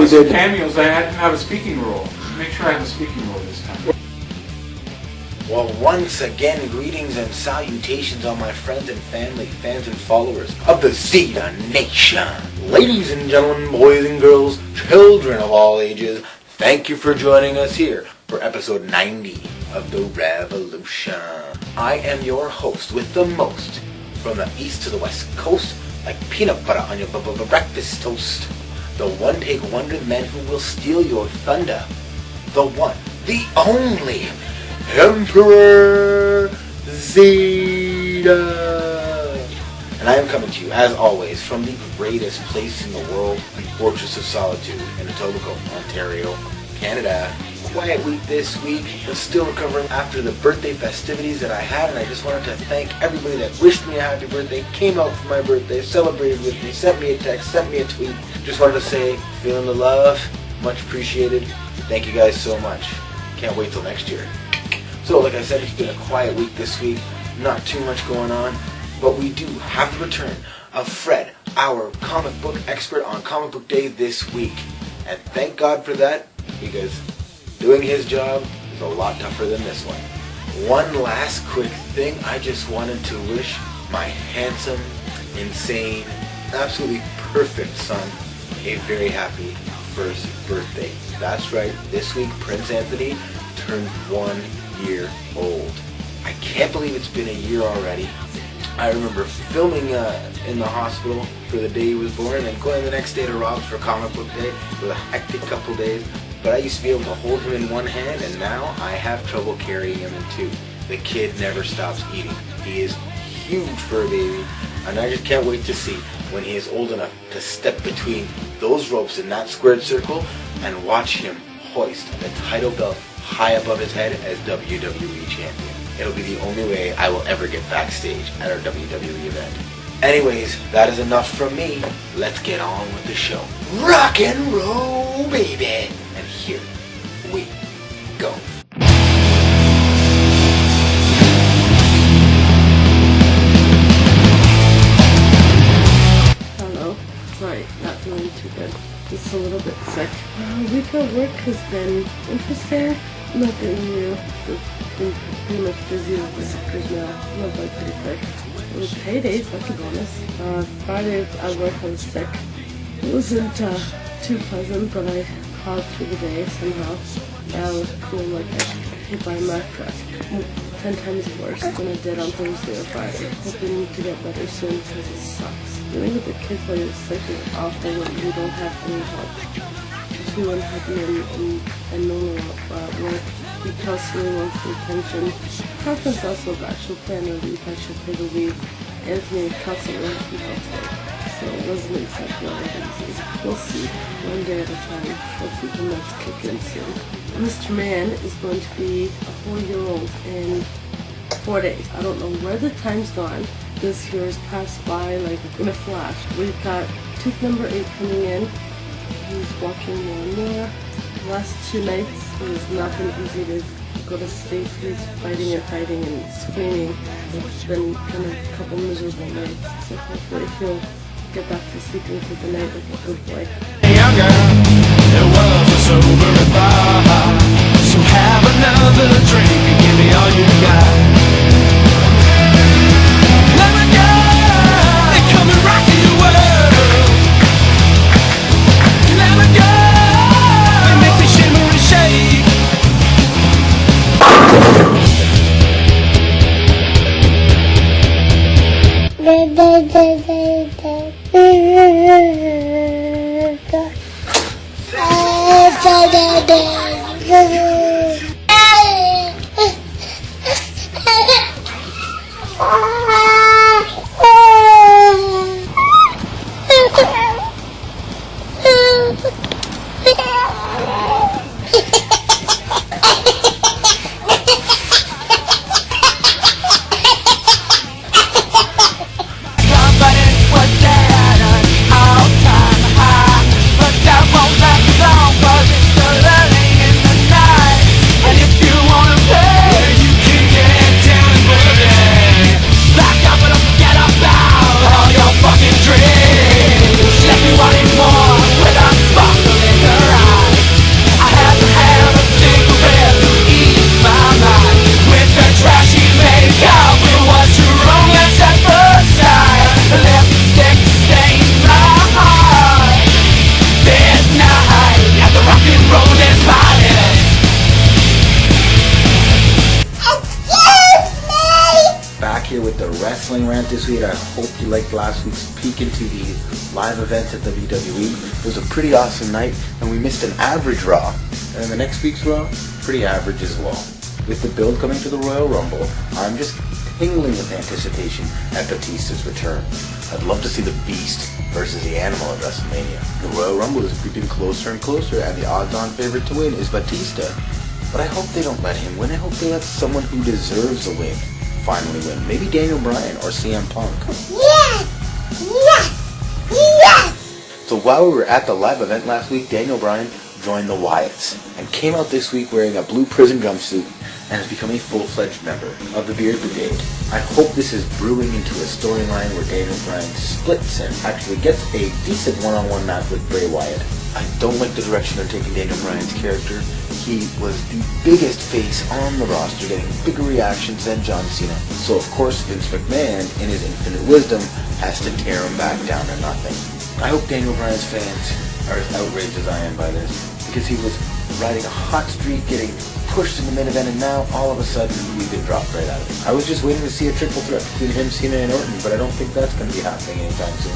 we did cameos. I didn't have a speaking role. Make sure I have a speaking role this time. Well, once again, greetings and salutations on my friends and family, fans and followers of the Zita Nation. Ladies and gentlemen, boys and girls, children of all ages, thank you for joining us here for episode 90 of The Revolution. I am your host with the most, from the east to the west coast, like peanut butter on your breakfast toast. The one-take wonder man who will steal your thunder. The one, the only, Emperor Zita. And I am coming to you, as always, from the greatest place in the world, the Fortress of Solitude in Etobicoke, Ontario, Canada. Quiet week this week, but still recovering after the birthday festivities that I had, and I just wanted to thank everybody that wished me a happy birthday, came out for my birthday, celebrated with me, sent me a text, sent me a tweet. Just wanted to say, feeling the love, much appreciated. Thank you guys so much. Can't wait till next year. So, like I said, it's been a quiet week this week, not too much going on, but we do have the return of Fred, our comic book expert on Comic Book Day this week. And thank God for that, because doing his job is a lot tougher than this one. One last quick thing, I just wanted to wish my handsome, insane, absolutely perfect son a very happy first birthday. That's right, this week Prince Anthony turned 1 year old. I can't believe it's been a year already. I remember filming in the hospital for the day he was born and going the next day to Rob's for Comic Book Day. It was a hectic couple days, but I used to be able to hold him in one hand, and now I have trouble carrying him in two. The kid never stops eating. He is huge for a baby, and I just can't wait to see when he is old enough to step between those ropes in that squared circle and watch him hoist the title belt high above his head as WWE champion. It'll be the only way I will ever get backstage at our WWE event. Anyways, that is enough from me. Let's get on with the show. Rock and roll, baby! And here we go. Hello. Sorry, not feeling too good. Just a little bit sick. Week of work has been interesting. Nothing new. Been pretty much busy with the sickers now. Went by pretty quick. It was paydays, that's a bonus. Friday at work I was sick. It wasn't too pleasant, but I plowed through the day somehow. I was feeling like I got hit by a Mack truck. 10 times worse than I did on Thursday or Friday. Hoping to get better soon because it sucks. Dealing with the kids while you're sick is awful when you don't have any help. Too unhappy and normal at work. He constantly wants the attention. Catherine's also back. She'll plan a leave. I should pay the leave. Anthony constantly wants to be helpful. So it wasn't exactly all that easy. We'll see. One day at a time. Hopefully the next kick in soon. Mr. Man is going to be a 4-year-old in 4 days. I don't know where the time's gone. This year has passed by like in a flash. We've got tooth number 8 coming in. He's walking more and more. The last 2 nights it has not been easy to go to sleep. He's fighting and screaming. It's been kind of a couple miserable nights. So hopefully he'll get back to sleeping through the night like a good boy. Hey young girl, it was a sober bar. So have another drink and give me all you got. Let me go and come and rock your world. Let me go and make me shimmer and shake. All time high, but that won't last long, 'cause it's the learning. Wrestling Rant this week. I hope you liked last week's peek into the live events at WWE. It was a pretty awesome night, and we missed an average Raw. And then the next week's Raw, pretty average as well. With the build coming to the Royal Rumble, I'm just tingling with anticipation at Batista's return. I'd love to see the Beast versus the Animal at WrestleMania. The Royal Rumble is creeping closer and closer, and the odds-on favorite to win is Batista. But I hope they don't let him win. I hope they let someone who deserves a win finally win. Maybe Daniel Bryan or CM Punk. Yes! Yes! Yes! So while we were at the live event last week, Daniel Bryan joined the Wyatts and came out this week wearing a blue prison jumpsuit and has become a full-fledged member of the Beard Brigade. I hope this is brewing into a storyline where Daniel Bryan splits and actually gets a decent one-on-one match with Bray Wyatt. I don't like the direction they're taking Daniel Bryan's character. He was the biggest face on the roster, getting bigger reactions than John Cena. So of course Vince McMahon, in his infinite wisdom, has to tear him back down to nothing. I hope Daniel Bryan's fans are as outraged as I am by this, because he was riding a hot streak, getting pushed in the main event, and now all of a sudden we've been dropped right out of it. I was just waiting to see a triple threat between him, Cena, and Orton, but I don't think that's going to be happening anytime soon.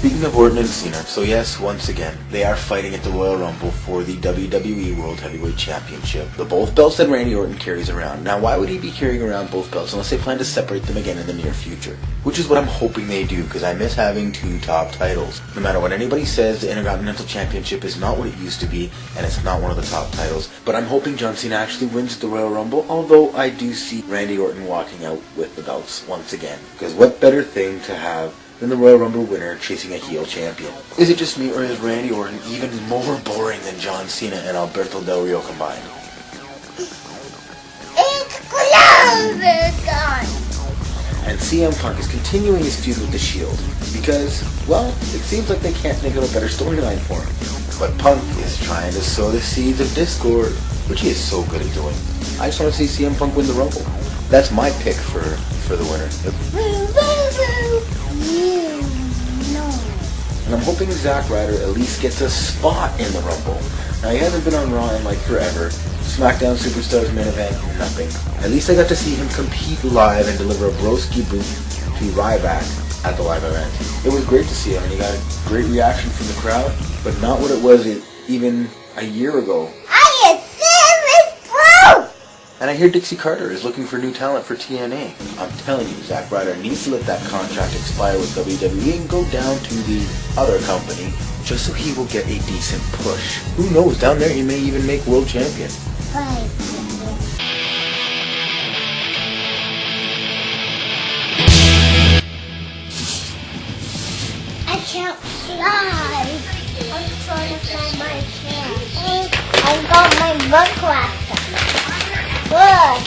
Speaking of Orton and Cena, so yes, once again, they are fighting at the Royal Rumble for the WWE World Heavyweight Championship. The both belts that Randy Orton carries around. Now, why would he be carrying around both belts unless they plan to separate them again in the near future? Which is what I'm hoping they do, because I miss having two top titles. No matter what anybody says, the Intercontinental Championship is not what it used to be, and it's not one of the top titles. But I'm hoping John Cena actually wins the Royal Rumble, although I do see Randy Orton walking out with the belts once again. Because what better thing to have than the Royal Rumble winner chasing a heel champion? Is it just me, or is Randy Orton even more boring than John Cena and Alberto Del Rio combined? It's closer time! And CM Punk is continuing his feud with The Shield because, well, it seems like they can't think of a better storyline for him. But Punk is trying to sow the seeds of discord, which he is so good at doing. I just want to see CM Punk win the Rumble. That's my pick for the winner. And I'm hoping Zack Ryder at least gets a spot in the Rumble. Now, he hasn't been on Raw in like forever. SmackDown Superstars main event, nothing. At least I got to see him compete live and deliver a broski boot to Ryback at the live event. It was great to see him, and he got a great reaction from the crowd, but not what it was even a year ago. I am serious, bro! And I hear Dixie Carter is looking for new talent for TNA. I'm telling you, Zack Ryder needs to let that contract expire with WWE and go down to the other company just so he will get a decent push. Who knows, down there he may even make world champion. Bye. I can't fly. I'm trying to fly my cat. I got my book laptop. Look,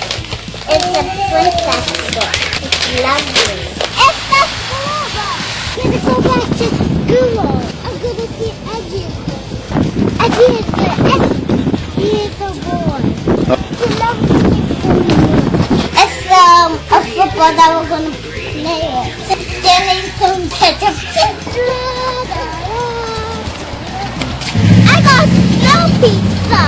it's a princess book. It's lovely. It's the school book. I'm gonna go back to school. I'm gonna see Edgy. Edgy is good. He is a boy. He loves me so much. It's a football that we're gonna play it. Stealing some ketchup. I got snow pizza.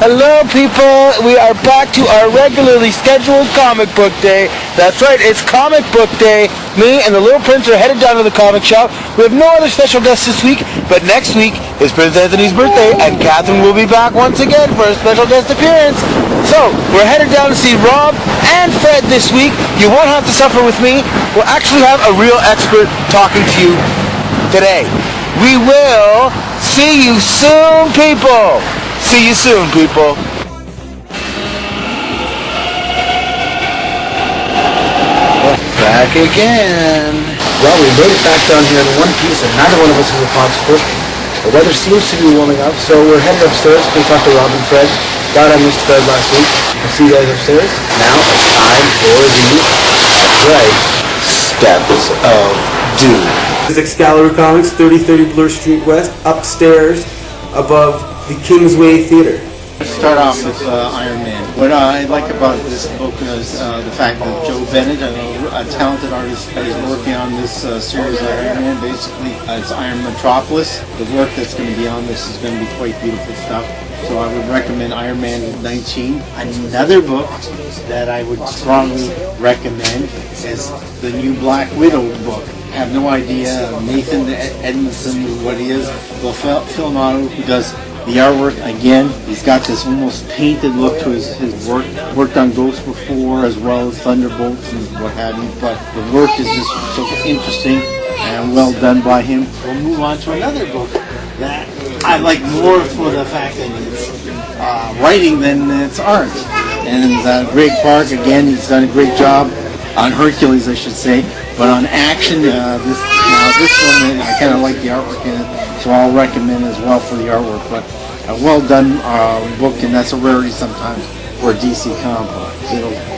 Hello people, we are back to our regularly scheduled comic book day. That's right, it's comic book day. Me and the little prince are headed down to the comic shop. We have no other special guests this week, but next week is Prince Anthony's birthday and Catherine will be back once again for a special guest appearance. So, we're headed down to see Rob and Fred this week. You won't have to suffer with me. We'll actually have a real expert talking to you today. We will see you soon, people. See you soon, people. Back again. Well, we made it back down here in one piece, and neither one of us is a popsicle. The weather seems to be warming up, so we're headed upstairs to talk to Rob and Fred. God, I missed Fred last week. I'll see you guys upstairs. Now it's time for that's right, Steps of Doom. This is Excalibur Comics, 3030 Bloor Street West, upstairs above the Kingsway Theater. Let's start off with Iron Man. What I like about this book is the fact that Joe Bennett, a talented artist, is working on this series of Iron Man. Basically, it's Iron Metropolis. The work that's going to be on this is going to be quite beautiful stuff. So I would recommend Iron Man 19. Another book that I would strongly recommend is the new Black Widow book. I have no idea Nathan Edmondson, what he is. Well, Phil Nato, who does the artwork, again, he's got this almost painted look to his work. Worked on Ghost before, as well as Thunderbolts and what have you. But the work is just so interesting and well done by him. We'll move on to another book that I like more for the fact that it's writing than it's art. And Greg Park, again, he's done a great job on Hercules, I should say. But on action, this one, I kind of like the artwork in it, so I'll recommend as well for the artwork. But a well done book, and that's a rarity sometimes for a DC comic book.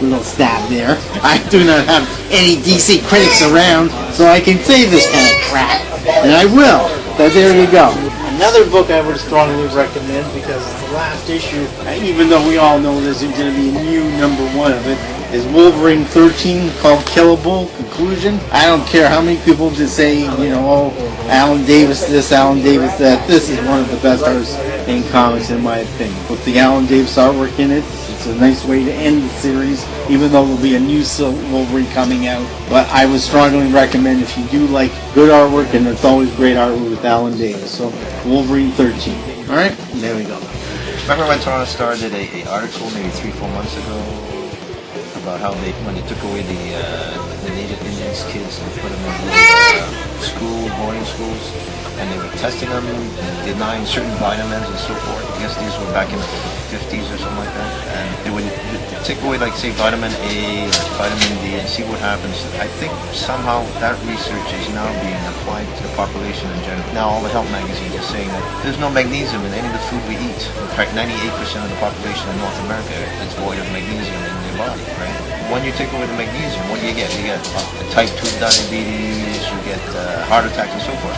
Little stab there. I do not have any DC critics around, so I can say this kind of crap, and I will. But there you go. Another book I would strongly recommend because it's the last issue, even though we all know there's going to be a new #1 of it, is Wolverine 13 called Killable Conclusion. I don't care how many people just say, oh, Alan Davis this, Alan Davis that. This is one of the best artists in comics in my opinion. With the Alan Davis artwork in it, it's a nice way to end the series, even though there'll be a new Wolverine coming out. But I would strongly recommend if you do like good artwork, and it's always great artwork with Alan Davis. So Wolverine 13. Alright, there we go. Remember when Toronto Star did an article maybe 3-4 months ago about how when they took away the Native Indians kids and put them in boarding schools, and they were testing them, denying certain vitamins and so forth. I guess these were back in the 50s or something like that. And they would take away, like, say, vitamin A or vitamin D and see what happens. I think somehow that research is now being applied to the population in general. Now all the health magazines are saying that there's no magnesium in any of the food we eat. In fact, 98% of the population in North America is void of magnesium in their body, right? When you take away the magnesium, what do you get? You get type 2 diabetes, you get heart attacks and so forth.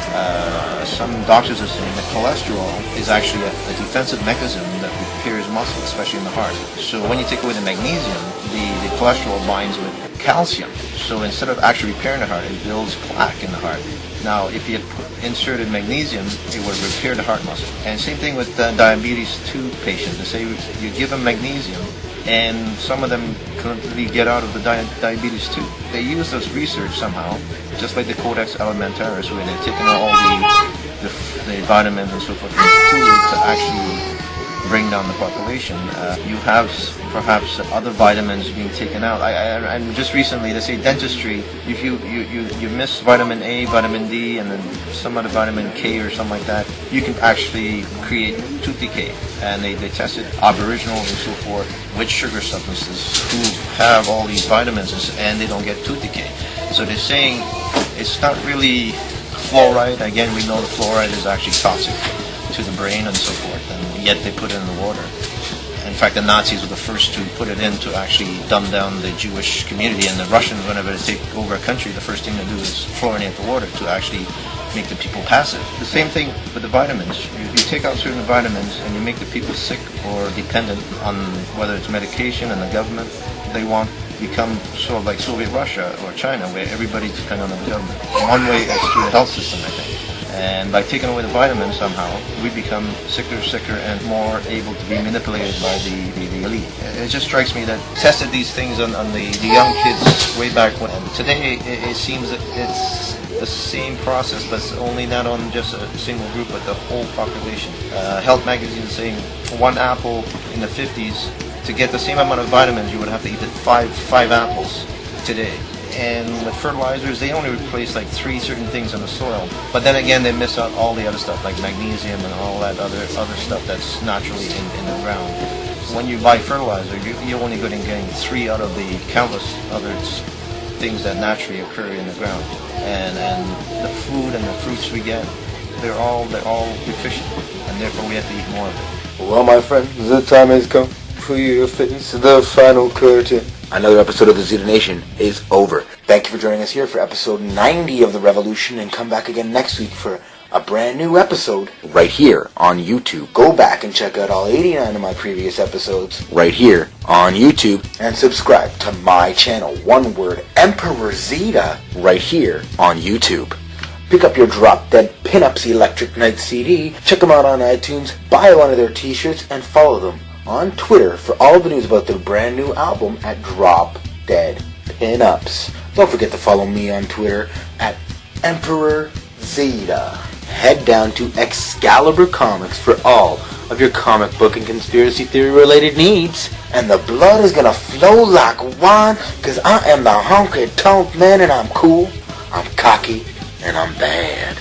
Some doctors are saying that cholesterol is actually a defensive mechanism that repairs muscle, especially in the heart. So when you take away the magnesium, the cholesterol binds with calcium. So instead of actually repairing the heart, it builds plaque in the heart. Now, if you inserted magnesium, it would repair the heart muscle. And same thing with diabetes 2 patients. They say you give them magnesium, and some of them completely get out of the diabetes 2. They use this research somehow, just like the Codex Alimentaris, where they're taking all the vitamins and so forth from food to actually bring down the population. You have perhaps other vitamins being taken out. And just recently, they say dentistry, if you miss vitamin A, vitamin D, and then some other vitamin K or something like that, you can actually create tooth decay. And they tested aboriginals and so forth with sugar substances who have all these vitamins, and they don't get tooth decay. So they're saying it's not really fluoride. Again, we know the fluoride is actually toxic to the brain and so forth, and yet they put it in the water. In fact, the Nazis were the first to put it in to actually dumb down the Jewish community, and the Russians, whenever they take over a country, the first thing they do is fluorinate the water to actually make the people passive. The same thing with the vitamins. You take out certain vitamins and you make the people sick or dependent on whether it's medication and the government. They want to become sort of like Soviet Russia or China, where everybody's dependent on the government. One way is through the health system, I think. And by taking away the vitamins somehow, we become sicker, and more able to be manipulated by the elite. It just strikes me that tested these things on the young kids way back when. And today it seems that it's the same process, but it's only not on just a single group, but the whole population. Health magazine is saying one apple in the 50s, to get the same amount of vitamins, you would have to eat five apples today. And with fertilizers, they only replace like 3 certain things in the soil. But then again, they miss out all the other stuff like magnesium and all that other stuff that's naturally in the ground. When you buy fertilizer, you're only good in getting 3 out of the countless other things that naturally occur in the ground. And the food and the fruits we get, they're all deficient, and therefore we have to eat more of it. Well, my friends, the time has come for you to face the final curtain. Another episode of the Zita Nation is over. Thank you for joining us here for episode 90 of The Revolution, and come back again next week for a brand new episode right here on YouTube. Go back and check out all 89 of my previous episodes right here on YouTube, and subscribe to my channel, one word, Emperor Zita, right here on YouTube. Pick up your Drop Dead Pinups Electric Night CD, check them out on iTunes, buy one of their t-shirts, and follow them on Twitter for all the news about their brand new album at Drop Dead Pinups. Don't forget to follow me on Twitter at Emperor Zita. Head down to Excalibur Comics for all of your comic book and conspiracy theory related needs. And the blood is gonna flow like wine, cause I am the honky tonk man, and I'm cool, I'm cocky, and I'm bad.